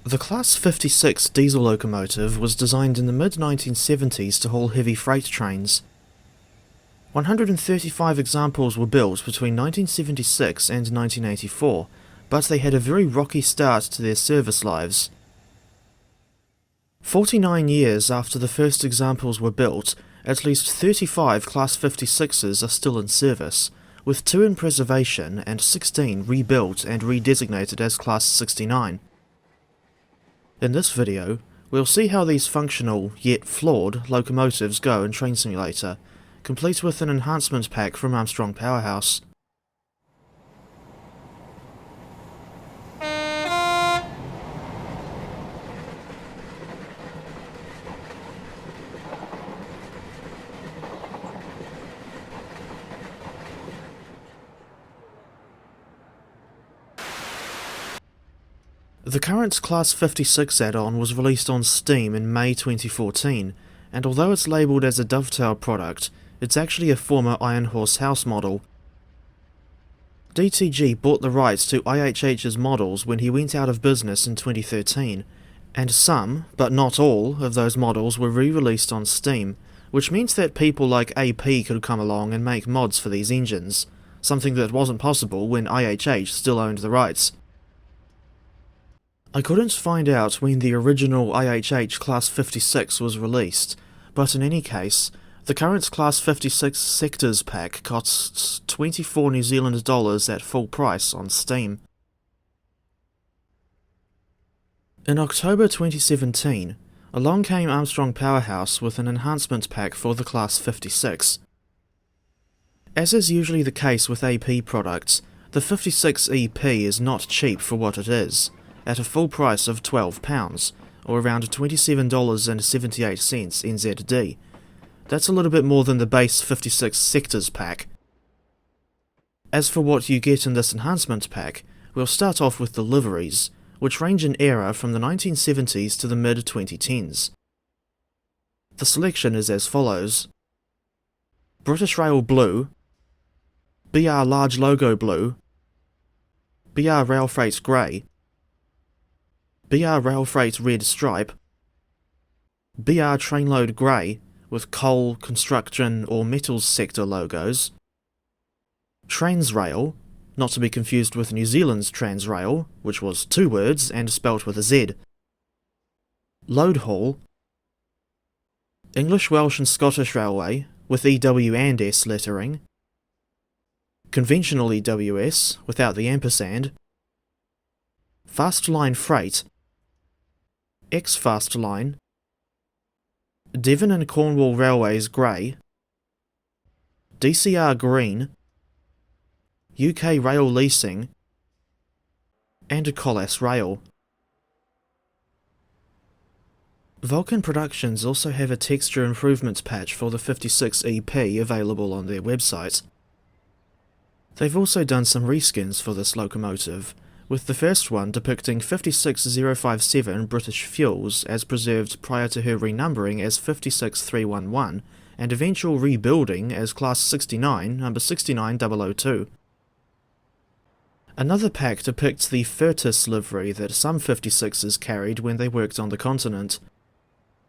The Class 56 diesel locomotive was designed in the mid-1970s to haul heavy freight trains. 135 examples were built between 1976 and 1984, but they had a very rocky start to their service lives. 49 years after the first examples were built, at least 35 Class 56s are still in service, with 2 in preservation and 16 rebuilt and redesignated as Class 69. In this video, we'll see how these functional, yet flawed, locomotives go in Train Simulator, complete with an enhancement pack from Armstrong Powerhouse. The current Class 56 add-on was released on Steam in May 2014, and although it's labelled as a Dovetail product, it's actually a former Iron Horse House model. DTG bought the rights to IHH's models when he went out of business in 2013, and some, but not all, of those models were re-released on Steam, which means that people like AP could come along and make mods for these engines, something that wasn't possible when IHH still owned the rights. I couldn't find out when the original IHH Class 56 was released, but in any case, the current Class 56 Sectors pack costs 24 New Zealand dollars at full price on Steam. In October 2017, along came Armstrong Powerhouse with an enhancement pack for the Class 56. As is usually the case with AP products, the 56 EP is not cheap for what it is, at a full price of £12, or around $27.78 NZD. That's a little bit more than the base 56 Sectors pack. As for what you get in this enhancement pack, we'll start off with the liveries, which range in era from the 1970s to the mid-2010s. The selection is as follows: British Rail Blue, BR Large Logo Blue, BR Rail Freight Grey, BR Rail Freight Red Stripe, BR Trainload Grey with coal, construction or metals sector logos, Transrail, not to be confused with New Zealand's Transrail, which was 2 words and spelt with a Z, Load Haul, English, Welsh and Scottish Railway with EW and S lettering, Conventional EWS without the ampersand, Fast Line Freight, X-Fast Line, Devon and Cornwall Railways Grey, DCR Green, UK Rail Leasing, and Colas Rail. Vulcan Productions also have a texture improvements patch for the 56 EP available on their website. They've also done some reskins for this locomotive, with the first one depicting 56057 British fuels as preserved prior to her renumbering as 56311 and eventual rebuilding as Class 69, number 69002. Another pack depicts the Furtis livery that some 56s carried when they worked on the continent,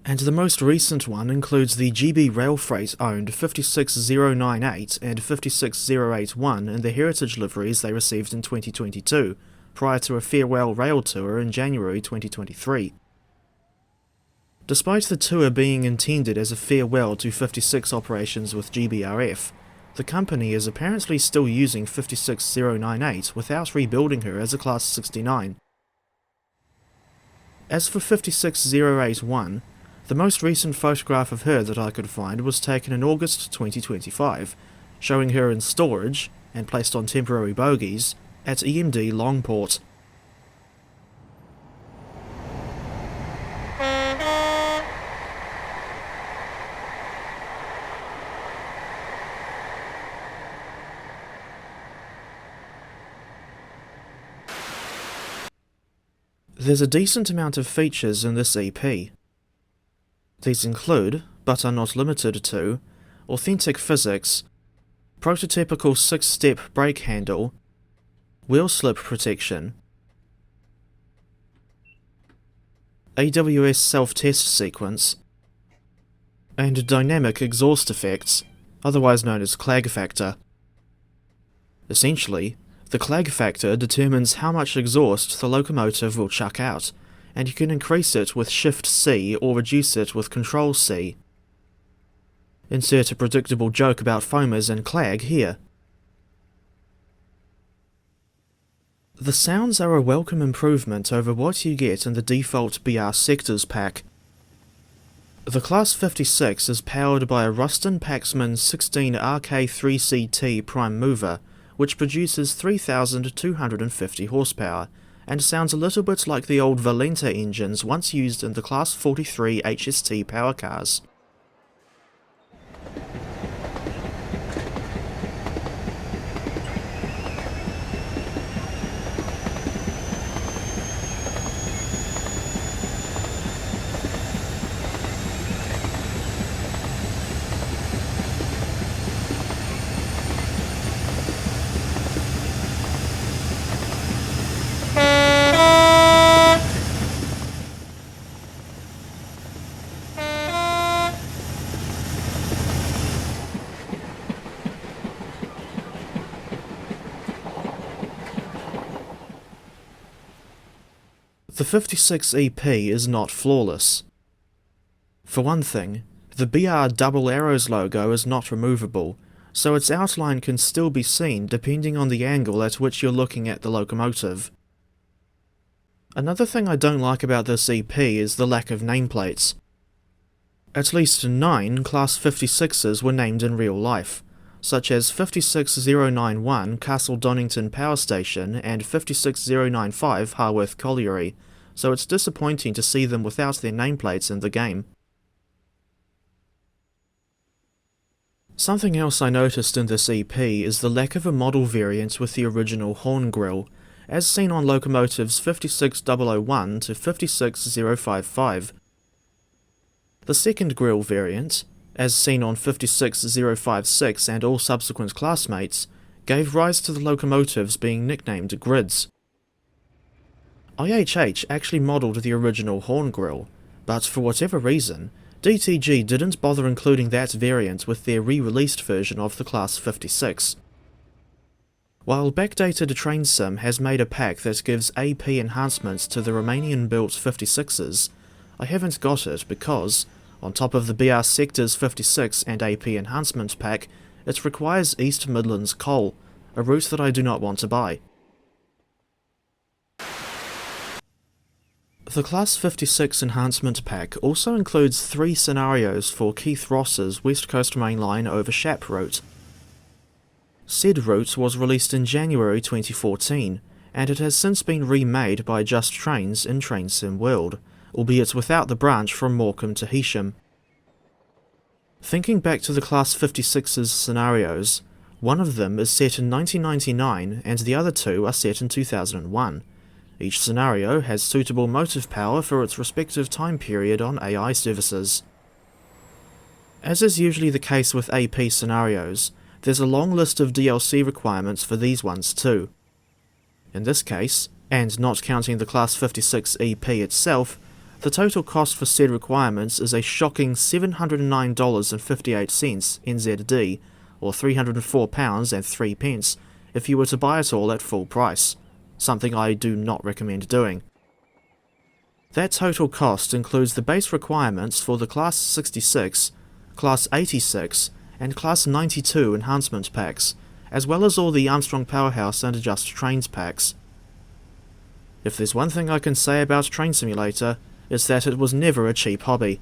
and the most recent one includes the GB Rail Freight owned 56098 and 56081 in the heritage liveries they received in 2022, prior to a farewell rail tour in January 2023. Despite the tour being intended as a farewell to 56 operations with GBRF, the company is apparently still using 56098 without rebuilding her as a Class 69. As for 56081, the most recent photograph of her that I could find was taken in August 2025, showing her in storage, and placed on temporary bogies, at EMD Longport. There's a decent amount of features in this EP. These include, but are not limited to, authentic physics, prototypical 6-step brake handle, wheel slip protection, AWS self-test sequence, and dynamic exhaust effects, otherwise known as clag factor. Essentially, the clag factor determines how much exhaust the locomotive will chuck out, and you can increase it with Shift-C or reduce it with Control-C. Insert a predictable joke about foamers and clag here. The sounds are a welcome improvement over what you get in the default BR Sectors pack. The Class 56 is powered by a Ruston Paxman 16RK3CT prime mover, which produces 3,250 horsepower, and sounds a little bit like the old Valenta engines once used in the Class 43 HST power cars. The 56 EP is not flawless. For one thing, the BR double arrows logo is not removable, so its outline can still be seen depending on the angle at which you're looking at the locomotive. Another thing I don't like about this EP is the lack of nameplates. At least 9 Class 56s were named in real life, such as 56091 Castle Donington Power Station and 56095 Harworth Colliery, so it's disappointing to see them without their nameplates in the game. Something else I noticed in this EP is the lack of a model variant with the original horn grille, as seen on locomotives 56001 to 56055. The second grille variant, as seen on 56056 and all subsequent classmates, gave rise to the locomotives being nicknamed grids. IHH actually modelled the original horn grille, but for whatever reason, DTG didn't bother including that variant with their re-released version of the Class 56. While Backdated Train Sim has made a pack that gives AP enhancements to the Romanian-built 56s, I haven't got it because, on top of the BR Sectors 56 and AP enhancement pack, it requires East Midlands coal, a route that I do not want to buy. The Class 56 enhancement pack also includes 3 scenarios for Keith Ross's West Coast Main Line over Shap route. Said route was released in January 2014, and it has since been remade by Just Trains in Train Sim World, albeit without the branch from Morecambe to Heysham. Thinking back to the Class 56's scenarios, one of them is set in 1999 and the other 2 are set in 2001. Each scenario has suitable motive power for its respective time period on AI services. As is usually the case with AP scenarios, there's a long list of DLC requirements for these ones too. In this case, and not counting the Class 56 EP itself, the total cost for said requirements is a shocking $709.58 NZD, or £304.03 if you were to buy it all at full price, something I do not recommend doing. That total cost includes the base requirements for the Class 66, Class 86, and Class 92 enhancement packs, as well as all the Armstrong Powerhouse and Just Trains packs. If there's one thing I can say about Train Simulator, it's that it was never a cheap hobby.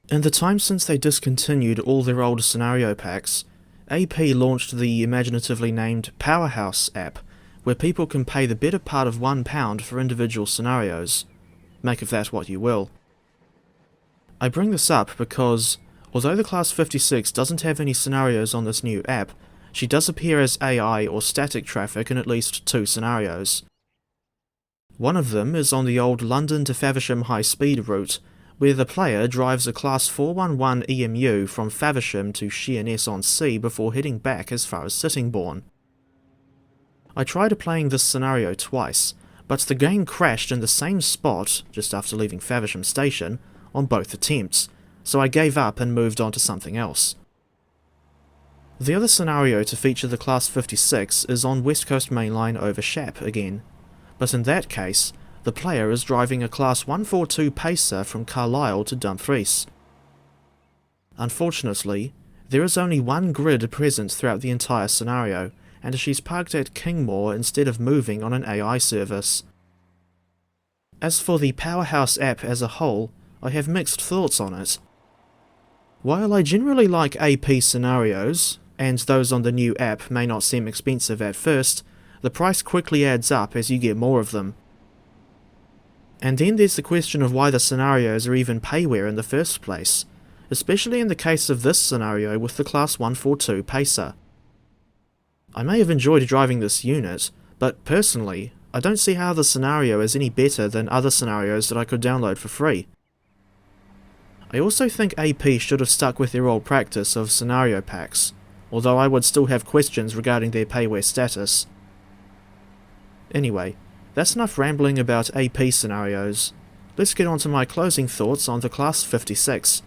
In the time since they discontinued all their old scenario packs, AP launched the imaginatively named Powerhouse app, where people can pay the better part of £1 for individual scenarios. Make of that what you will. I bring this up because, although the Class 56 doesn't have any scenarios on this new app, She does appear as AI or static traffic in at least 2 scenarios. One of them is on the old London to Faversham high-speed route, where the player drives a Class 411 EMU from Faversham to Sheerness-on-Sea before heading back as far as Sittingbourne. I tried playing this scenario twice, but the game crashed in the same spot, just after leaving Faversham Station, on both attempts, so I gave up and moved on to something else. The other scenario to feature the Class 56 is on West Coast Main Line over Shap again, but in that case, the player is driving a Class 142 Pacer from Carlisle to Dumfries. Unfortunately, there is only one grid present throughout the entire scenario, and she's parked at Kingmore instead of moving on an AI service. As for the Powerhouse app as a whole, I have mixed thoughts on it. While I generally like AP scenarios, and those on the new app may not seem expensive at first, the price quickly adds up as you get more of them. And then there's the question of why the scenarios are even payware in the first place, especially in the case of this scenario with the Class 142 Pacer. I may have enjoyed driving this unit, but personally, I don't see how the scenario is any better than other scenarios that I could download for free. I also think AP should have stuck with their old practice of scenario packs, although I would still have questions regarding their payware status. Anyway, that's enough rambling about AP scenarios. Let's get on to my closing thoughts on the Class 56.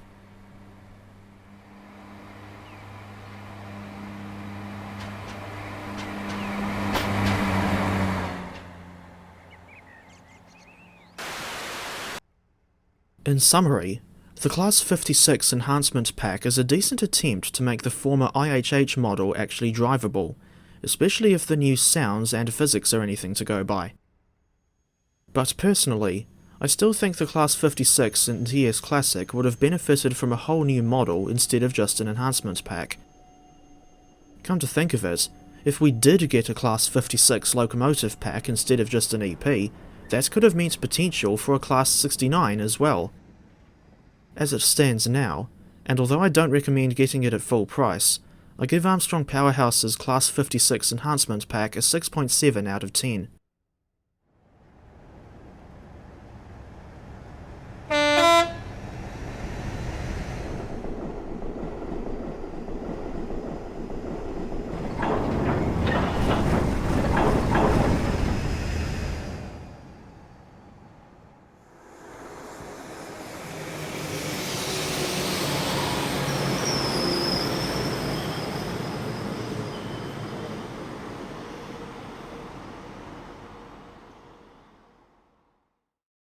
In summary, the Class 56 Enhancement Pack is a decent attempt to make the former IHH model actually drivable, especially if the new sounds and physics are anything to go by. But personally, I still think the Class 56 in TS Classic would have benefited from a whole new model instead of just an enhancement pack. Come to think of it, if we did get a Class 56 Locomotive pack instead of just an EP, that could have meant potential for a Class 69 as well. As it stands now, and although I don't recommend getting it at full price, I give Armstrong Powerhouse's Class 56 Enhancement Pack a 6.7 out of 10.